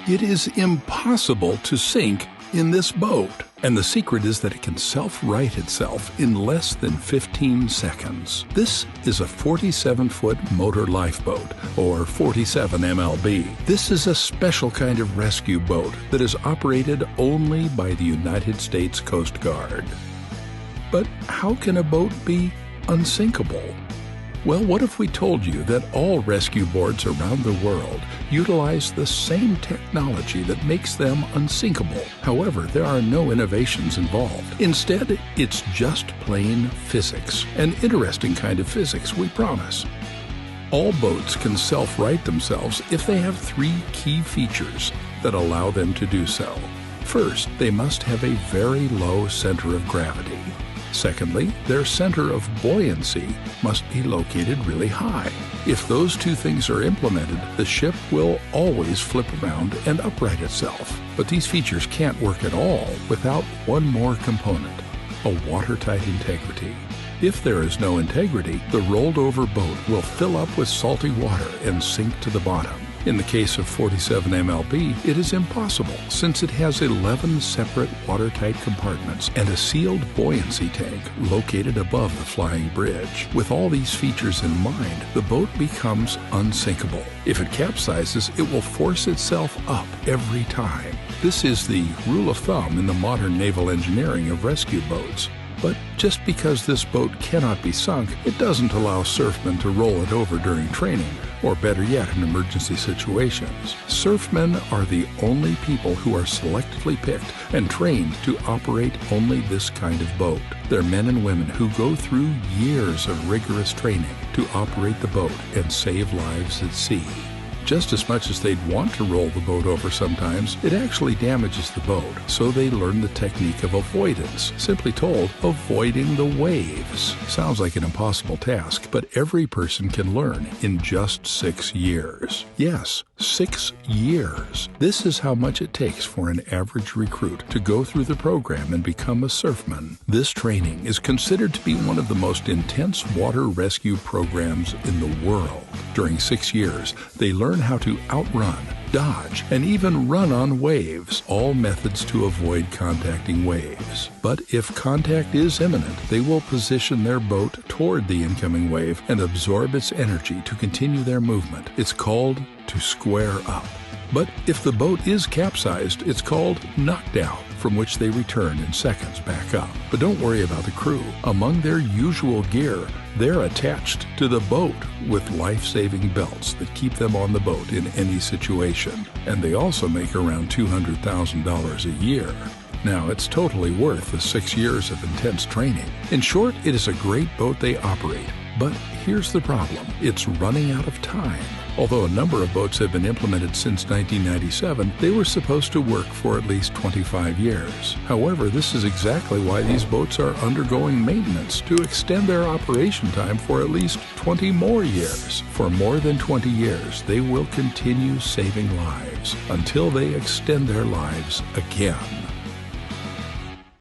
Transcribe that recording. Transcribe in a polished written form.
It is impossible to sink in this boat. And the secret is that it can self-right itself in less than 15 seconds. This is a 47-foot motor lifeboat, or 47 MLB. This is a special kind of rescue boat that is operated only by the United States Coast Guard. But how can a boat be unsinkable? Well, what if we told you that all rescue boards around the world utilize the same technology that makes them unsinkable? However, there are no innovations involved. Instead, it's just plain physics, an interesting kind of physics, we promise. All boats can self-right themselves if they have three key features that allow them to do so. First, they must have a very low center of gravity. Secondly, their center of buoyancy must be located really high. If those two things are implemented, the ship will always flip around and upright itself. But these features can't work at all without one more component: a watertight integrity. If there is no integrity, the rolled over boat will fill up with salty water and sink to the bottom. In the case of 47 MLB, it is impossible since it has 11 separate watertight compartments and a sealed buoyancy tank located above the flying bridge. With all these features in mind, the boat becomes unsinkable. If it capsizes, it will force itself up every time. This is the rule of thumb in the modern naval engineering of rescue boats. But just because this boat cannot be sunk, it doesn't allow surfmen to roll it over during training, or better yet, in emergency situations. Surfmen are the only people who are selectively picked and trained to operate only this kind of boat. They're men and women who go through years of rigorous training to operate the boat and save lives at sea. Just as much as they'd want to roll the boat over sometimes, it actually damages the boat, so they learn the technique of avoidance. Simply told, avoiding the waves. Sounds like an impossible task, but every person can learn in just 6 years. Yes, 6 years. This is how much it takes for an average recruit to go through the program and become a surfman. This training is considered to be one of the most intense water rescue programs in the world. During 6 years, they learn how to outrun, dodge, and even run on waves, all methods to avoid contacting waves. But if contact is imminent, they will position their boat toward the incoming wave and absorb its energy to continue their movement. It's called to square up. But if the boat is capsized, it's called knockdown, from which they return in seconds back up. But don't worry about the crew. Among their usual gear, they're attached to the boat with life-saving belts that keep them on the boat in any situation. And they also make around $200,000 a year. Now, it's totally worth the 6 years of intense training. In short, it is a great boat they operate. But here's the problem. It's running out of time. Although a number of boats have been implemented since 1997, they were supposed to work for at least 25 years. However, this is exactly why these boats are undergoing maintenance, to extend their operation time for at least 20 more years. For more than 20 years, they will continue saving lives until they extend their lives again.